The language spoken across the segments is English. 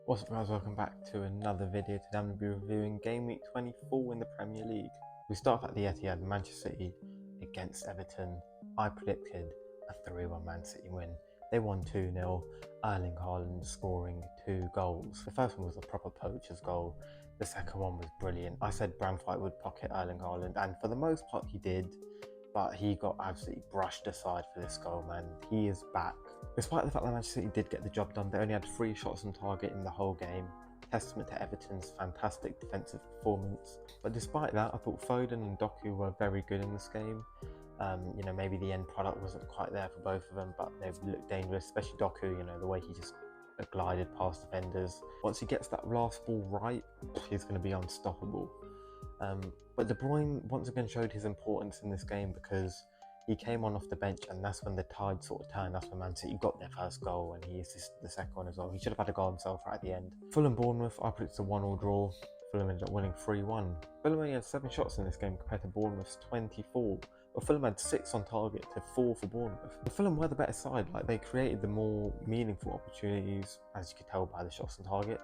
What's up guys, welcome back to another video. Today I'm going to be reviewing Game Week 24 in the Premier League. We start off at the Etihad, Manchester City against Everton. I predicted a 3-1 Man City win. They won 2-0, Erling Haaland scoring 2 goals. The first one was a proper poacher's goal, the second one was brilliant. I said Brandtweit would pocket Erling Haaland, and for the most part he did, but he got absolutely brushed aside for this goal, man. He is back. Despite the fact that Manchester City did get the job done, they only had 3 shots on target in the whole game. Testament to Everton's fantastic defensive performance. But despite that, I thought Foden and Doku were very good in this game. Maybe the end product wasn't quite there for both of them, but they looked dangerous, especially Doku, the way he just glided past defenders. Once he gets that last ball right, he's going to be unstoppable. But De Bruyne once again showed his importance in this game because he came on off the bench, and that's when the tide sort of turned. That's when Man City got their first goal, and he assisted the second one as well. He should have had a goal himself right at the end. Fulham Bournemouth, I predicted a 1-1 draw. Fulham ended up winning 3-1. Fulham only had 7 shots in this game compared to Bournemouth's 24. But Fulham had 6 on target to 4 for Bournemouth. But Fulham were the better side. They created the more meaningful opportunities, as you could tell by the shots on target.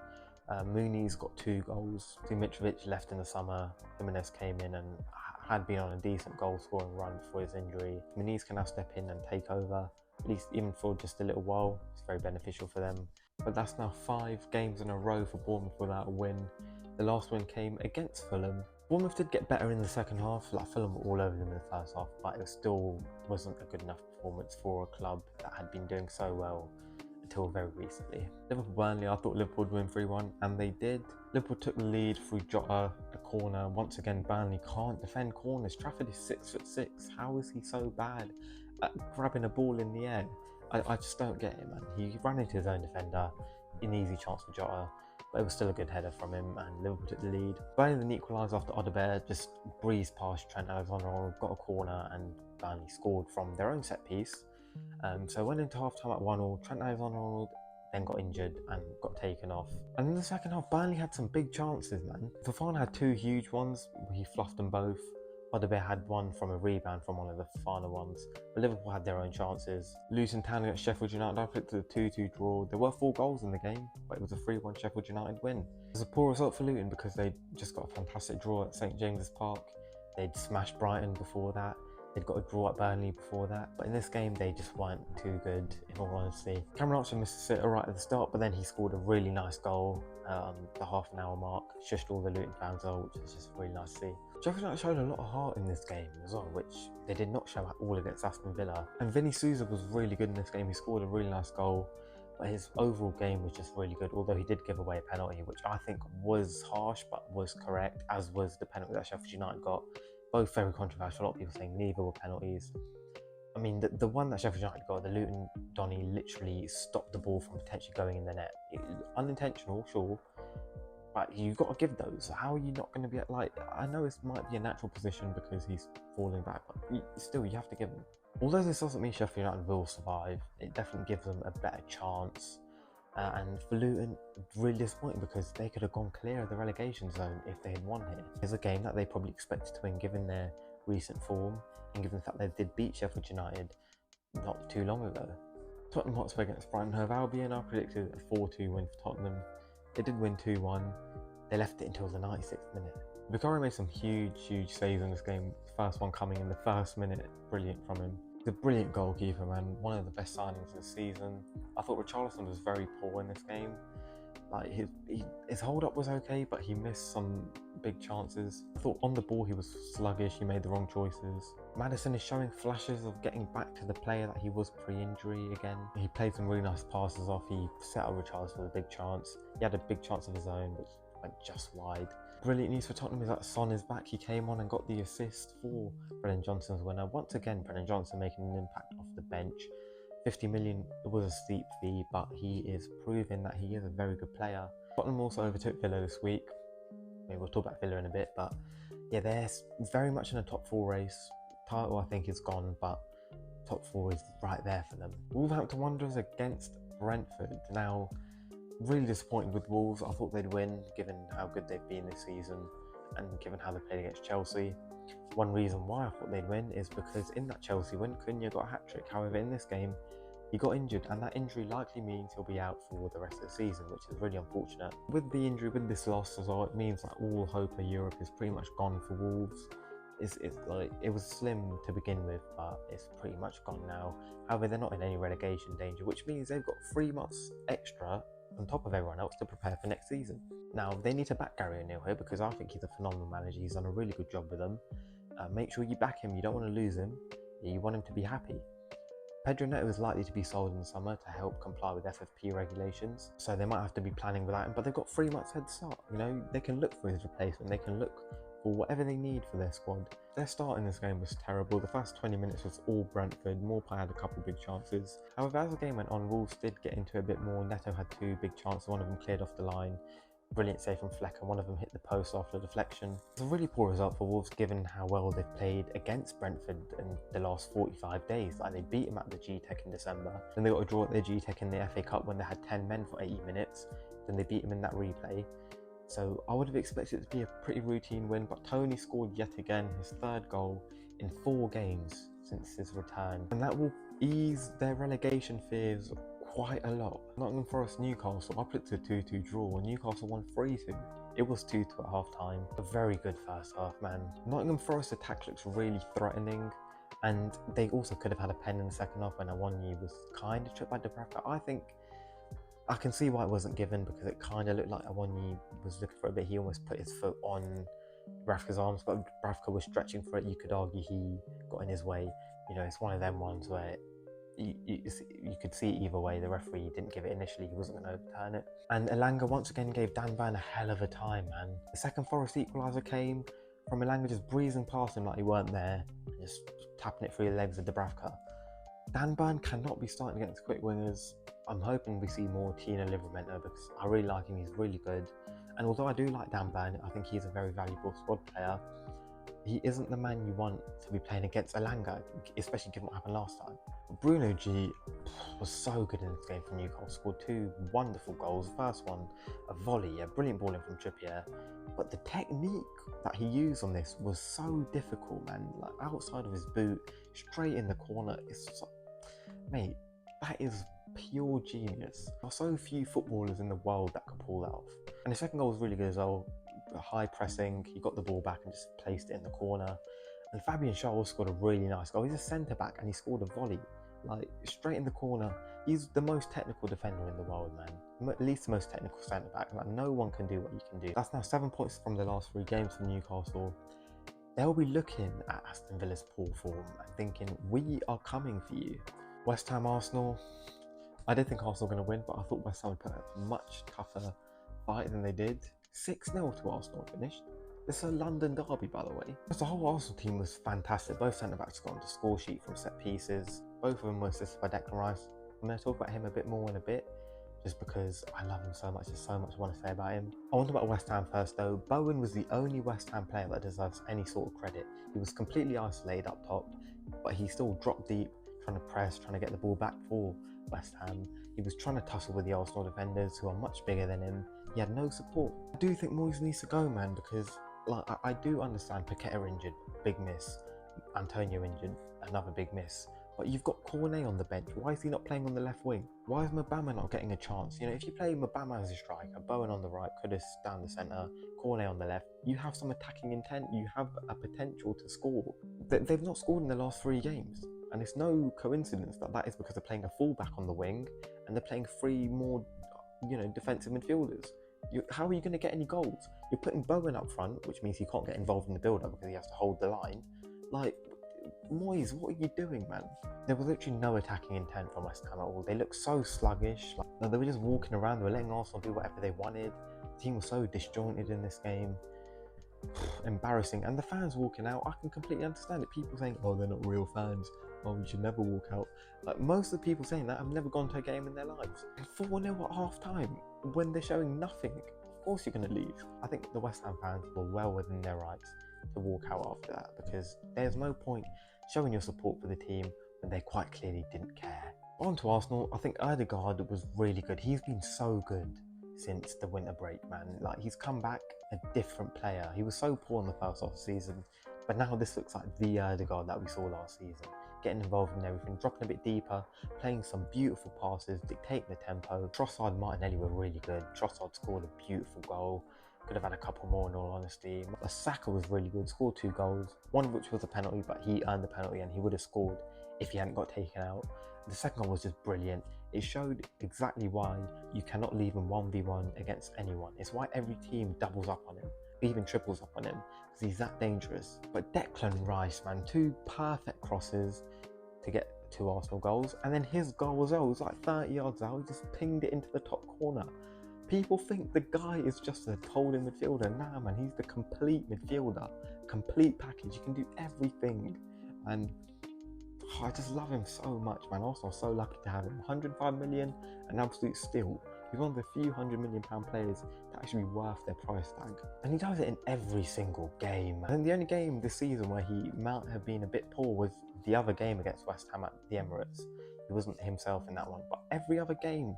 Mooney's got 2 goals. Mitrovic left in the summer. Jimenez came in and had been on a decent goal-scoring run before his injury. Muniz can now step in and take over, at least even for just a little while. It's very beneficial for them. But that's now 5 games in a row for Bournemouth without a win. The last win came against Fulham. Bournemouth did get better in the second half. Fulham were all over them in the first half, but it still wasn't a good enough performance for a club that had been doing so well until very recently. Liverpool-Burnley, I thought Liverpool would win 3-1, and they did. Liverpool took the lead through Jota, a corner. Once again, Burnley can't defend corners. Trafford is 6'6". How is he so bad at grabbing a ball in the air? I just don't get it, man. He ran into his own defender, an easy chance for Jota, but it was still a good header from him, and Liverpool took the lead. Burnley then equalised after Odegaard just breezed past Trent Alexander-Arnold, got a corner, and Burnley scored from their own set piece. So went into half-time at 1-1. Trent Alexander-Arnold then got injured and got taken off. And in the second half, Burnley had some big chances, man. Fofana had 2 huge ones. He fluffed them both. Odegaard had one from a rebound from one of the final ones. But Liverpool had their own chances. Luton Town against Sheffield United, I predicted a 2-2 draw. There were 4 goals in the game, but it was a 3-1 Sheffield United win. It was a poor result for Luton because they just got a fantastic draw at St James's Park. They'd smashed Brighton before that. They'd got a draw at Burnley before that, but in this game they just weren't too good, in all honesty. Cameron Archer missed a sitter right at the start, but then he scored a really nice goal the half-an-hour mark. Shushed all the Luton fans out, which is just really nice to see. Sheffield United showed a lot of heart in this game as well, which they did not show at all against Aston Villa. And Vinny Souza was really good in this game. He scored a really nice goal, but his overall game was just really good, although he did give away a penalty, which I think was harsh, but was correct, as was the penalty that Sheffield United got. Both very controversial. A lot of people saying neither were penalties. I mean, the one that Sheffield United got, the Luton Donny literally stopped the ball from potentially going in the net. Unintentional, sure, but you've got to give those. How are you not going to be at, I know it might be a natural position because he's falling back, but still, you have to give them. Although this doesn't mean Sheffield United will survive, it definitely gives them a better chance. And for Luton, really disappointing because they could have gone clear of the relegation zone if they had won here. It's a game that they probably expected to win given their recent form and given the fact they did beat Sheffield United not too long ago. Tottenham Hotspur against Brighton Hove Albion, I predicted a 4-2 win for Tottenham. They did win 2-1. They left it until the 96th minute. Vicario made some huge saves in this game. The first one coming in the first minute, brilliant from him. He's a brilliant goalkeeper, man. One of the best signings of the season. I thought Richarlison was very poor in this game. His hold-up was okay, but he missed some big chances. I thought on the ball he was sluggish, he made the wrong choices. Maddison is showing flashes of getting back to the player that he was pre-injury again. He played some really nice passes off. He set up Richarlison with a big chance. He had a big chance of his own, which went just wide. Brilliant news for Tottenham is that Son is back. He came on and got the assist for Brennan Johnson's winner. Once again, Brennan Johnson making an impact off the bench. 50 million was a steep fee, but he is proving that he is a very good player. Tottenham also overtook Villa this week. Maybe we'll talk about Villa in a bit, but yeah, they're very much in a top 4 race. Title, I think, is gone, but top 4 is right there for them. Wolverhampton Wanderers against Brentford. Now, really disappointed with Wolves. I thought they'd win, given how good they've been this season and given how they played against Chelsea. One reason why I thought they'd win is because in that Chelsea win, Cunha got a hat-trick. However, in this game, He got injured, and that injury likely means he'll be out for the rest of the season, which is really unfortunate. With the injury, with this loss as well, it means that all hope of Europe is pretty much gone for Wolves. It's like, it was slim to begin with, but it's pretty much gone now. However, they're not in any relegation danger, which means they've got 3 months extra on top of everyone else to prepare for next season. Now, they need to back Gary O'Neill here, because I think he's a phenomenal manager. He's done a really good job with them. Make sure you back him. You don't want to lose him. You want him to be happy. Pedro Neto is likely to be sold in the summer to help comply with FFP regulations, so they might have to be planning without him, but they've got 3 months head start. You know, they can look for his replacement, they can look for whatever they need for their squad. Their start in this game was terrible. The first 20 minutes was all Brentford. Morpie had a couple big chances. However, as the game went on, Wolves did get into a bit more. Neto had 2 big chances, one of them cleared off the line. Brilliant save from Fleck, and one of them hit the post after a deflection. It's a really poor result for Wolves given how well they've played against Brentford in the last 45 days. Like, they beat them at the G-Tech in December, then they got a draw at their G-Tech in the FA Cup when they had 10 men for 80 minutes, then they beat them in that replay. So I would have expected it to be a pretty routine win, but Tony scored yet again, his 3rd goal in 4 games since his return, and that will ease their relegation fears quite a lot. Nottingham Forest Newcastle, I predicted a 2-2 draw. Newcastle won 3-2. It was 2-2 at half time. A very good first half, man. Nottingham Forest attack looks really threatening, and they also could have had a pen in the second half when Awoniyi was kind of tripped by Dubravka. I think I can see why it wasn't given, because it kind of looked like Awoniyi was looking for a bit. He almost put his foot on Dubravka's arms, but Dubravka was stretching for it. You could argue he got in his way. You know, it's one of them ones where you could see either way. The referee didn't give it initially, he wasn't going to overturn it. And Elanga once again gave Dan Burn a hell of a time, man. The second Forest equaliser came from Elanga just breezing past him like he weren't there, and just tapping it through the legs of Dubravka. Dan Burn cannot be starting against quick wingers. I'm hoping we see more Tino Livramento, because I really like him, he's really good. And although I do like Dan Burn, I think he's a very valuable squad player. He isn't the man you want to be playing against Elanga, especially given what happened last time. Bruno G was so good in this game for Newcastle, scored 2 wonderful goals. The first one, a volley, a brilliant ball in from Trippier. But the technique that he used on this was so difficult, man. Like, outside of his boot, straight in the corner. Mate, that is pure genius. There are so few footballers in the world that could pull that off. And the second goal was really good as well. High pressing, he got the ball back and just placed it in the corner. And Fabian Schär scored a really nice goal. He's a centre back and he scored a volley, like straight in the corner. He's the most technical defender in the world, man. At least the most technical centre back. Like, no one can do what you can do. That's now 7 points from the last 3 games for Newcastle. They'll be looking at Aston Villa's poor form and thinking, we are coming for you. West Ham Arsenal. I did think Arsenal were going to win, but I thought West Ham would put a much tougher fight than they did. 6-0 to Arsenal finished. It's a London derby, by the way. The whole Arsenal team was fantastic. Both centre-backs got on the score sheet from set pieces. Both of them were assisted by Declan Rice. I'm going to talk about him a bit more in a bit, just because I love him so much. There's so much I want to say about him. I want to talk about West Ham first, though. Bowen was the only West Ham player that deserves any sort of credit. He was completely isolated up top, but he still dropped deep, trying to press, trying to get the ball back for West Ham. He was trying to tussle with the Arsenal defenders, who are much bigger than him. He had no support. I do think Moyes needs to go, man, because like I do understand Paqueta injured, big miss. Antonio injured, another big miss. But you've got Cornet on the bench. Why is he not playing on the left wing? Why is Mabama not getting a chance? You know, if you play Mabama as a striker, Bowen on the right, Kudus down the centre, Cornet on the left, you have some attacking intent. You have a potential to score. They've not scored in the last 3 games. And it's no coincidence that that is because they're playing a fullback on the wing and they're playing 3 more, defensive midfielders. How are you going to get any goals? You're putting Bowen up front, which means he can't get involved in the build-up because he has to hold the line. Like, Moyes, what are you doing, man? There was literally no attacking intent from West Ham at all. They looked so sluggish. Like, they were just walking around. They were letting Arsenal do whatever they wanted. The team was so disjointed in this game. Embarrassing. And the fans walking out, I can completely understand it. People saying, oh, they're not real fans. Oh, you should never walk out. Like, most of the people saying that have never gone to a game in their lives. 4-0 at half time when they're showing nothing. Of course you're going to leave. I think the West Ham fans were well within their rights to walk out after that, because there's no point showing your support for the team when they quite clearly didn't care. On to Arsenal, I think Ødegaard was really good. He's been so good since the winter break, man. Like, he's come back a different player. He was so poor in the first half of the season, but now this looks like the Ødegaard that we saw last season. getting involved in everything, dropping a bit deeper, playing some beautiful passes, dictating the tempo. Trossard and Martinelli were really good. Trossard scored a beautiful goal. Could have had a couple more in all honesty. Saka was really good, scored 2 goals, one of which was a penalty, but he earned the penalty and he would have scored if he hadn't got taken out. The second goal was just brilliant. It showed exactly why you cannot leave him 1v1 against anyone. It's why every team doubles up on him, even triples up on him, because he's that dangerous. But Declan Rice, man, 2 perfect crosses to get 2 Arsenal goals, and then his goal as well was like 30 yards out. He just pinged it into the top corner. People think the guy is just a holding midfielder. Nah, man, he's the complete midfielder, complete package. You can do everything, and I just love him so much, man. Arsenal are so lucky to have him. 105 million, an absolute steal. He's one of the few £100 million players that actually be worth their price tag. And he does it in every single game. And the only game this season where he might have been a bit poor was the other game against West Ham at the Emirates. He wasn't himself in that one, but every other game,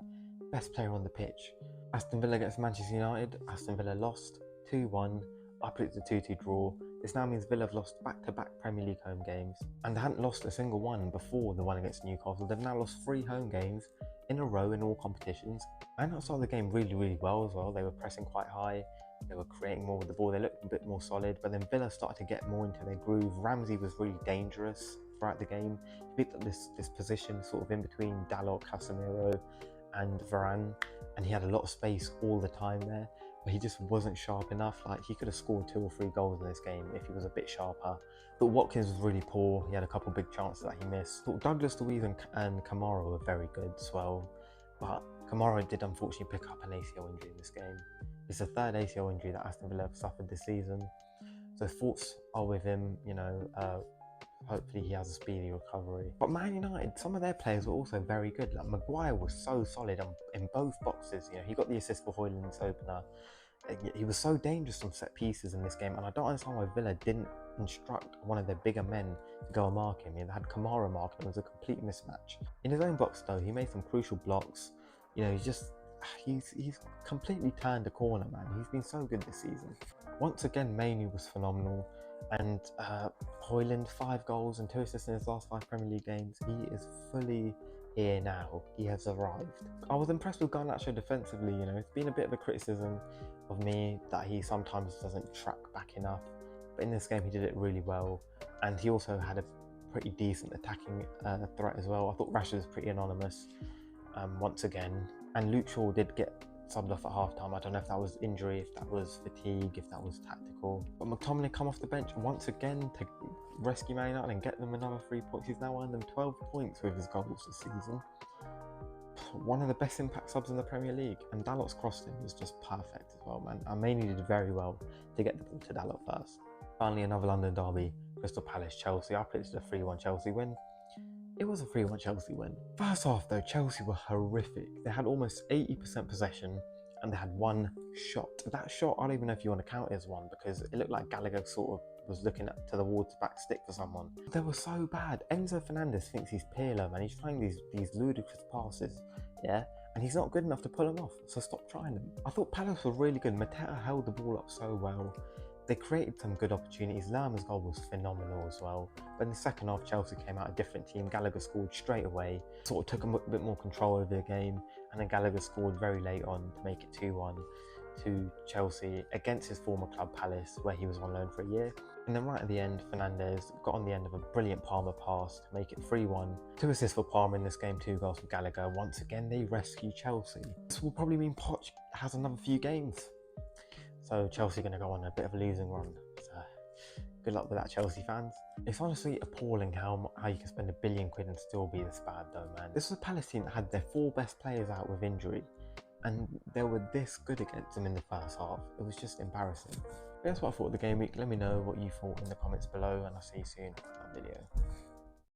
best player on the pitch. Aston Villa against Manchester United. Aston Villa lost 2-1. I predicted a 2-2 draw. This now means Villa have lost back-to-back Premier League home games, and they hadn't lost a single one before the one against Newcastle. They've now lost 3 home games in a row in all competitions. And started the game really well as well. They were pressing quite high. They were creating more with the ball. They looked a bit more solid, but then Villa started to get more into their groove. Ramsey was really dangerous throughout the game. He picked up this position sort of in between Dalot, Casemiro and Varane, and he had a lot of space all the time there. But he just wasn't sharp enough. Like, he could have scored 2 or 3 goals in this game if he was a bit sharper. But Watkins was really poor. He had a couple big chances that he missed. Thought Douglas Luiz and Kamara were very good as well. But Kamara did unfortunately pick up an ACL injury in this game. It's the 3rd ACL injury that Aston Villa have suffered this season. So thoughts are with him, you know, hopefully he has a speedy recovery. But Man United, some of their players were also very good. Like, Maguire was so solid in both boxes. You know, he got the assist for Højlund's opener. He was so dangerous from set pieces in this game, and I don't understand why Villa didn't instruct one of their bigger men to go and mark him. They had Kamara mark him. It was a complete mismatch. In his own box though, he made some crucial blocks. You know, he's completely turned a corner, man. He's been so good this season. Once again, Mainoo was phenomenal, and Højlund, 5 goals and 2 assists in his last 5 Premier League games. He is fully here now. He has arrived. I was impressed with Garnacho defensively. You know, it's been a bit of a criticism of me that he sometimes doesn't track back enough, but in this game he did it really well, and he also had a pretty decent attacking threat as well. I thought Rashford was pretty anonymous once again, and Luke Shaw did get subbed off at half-time. I don't know if that was injury, if that was fatigue, if that was tactical. But McTominay come off the bench once again to rescue Man United and get them another 3 points. He's now earned them 12 points with his goals this season. One of the best impact subs in the Premier League, and Dalot's crossing was just perfect as well, man. I mainly did very well to get the ball to Dalot first. Finally, another London derby, Crystal Palace Chelsea. I predicted a 3-1 Chelsea win. It was a 3-1 Chelsea win. First half though, Chelsea were horrific. They had almost 80% possession and they had 1 shot. That shot, I don't even know if you want to count it as one, because it looked like Gallagher sort of was looking to the wall to back stick for someone. They were so bad. Enzo Fernandez thinks he's Pirlo, man. He's trying these ludicrous passes, yeah? And he's not good enough to pull them off, so stop trying them. I thought Palace were really good. Mateta held the ball up so well. They created some good opportunities. Lerma's goal was phenomenal as well. But in the second half, Chelsea came out a different team. Gallagher scored straight away, sort of took a bit more control over the game, and then Gallagher scored very late on to make it 2-1 to Chelsea against his former club Palace, where he was on loan for a year. And then right at the end, Fernandez got on the end of a brilliant Palmer pass to make it 3-1. 2 assists for Palmer in this game, 2 goals for Gallagher. Once again, they rescue Chelsea. This will probably mean Poch has another few games. So Chelsea are going to go on a bit of a losing run. So good luck with that, Chelsea fans. It's honestly appalling how you can spend £1 billion and still be this bad though, man. This was a Palace team that had their 4 best players out with injury, and they were this good against them in the first half. It was just embarrassing. But that's what I thought of the game week. Let me know what you thought in the comments below, and I'll see you soon in that video.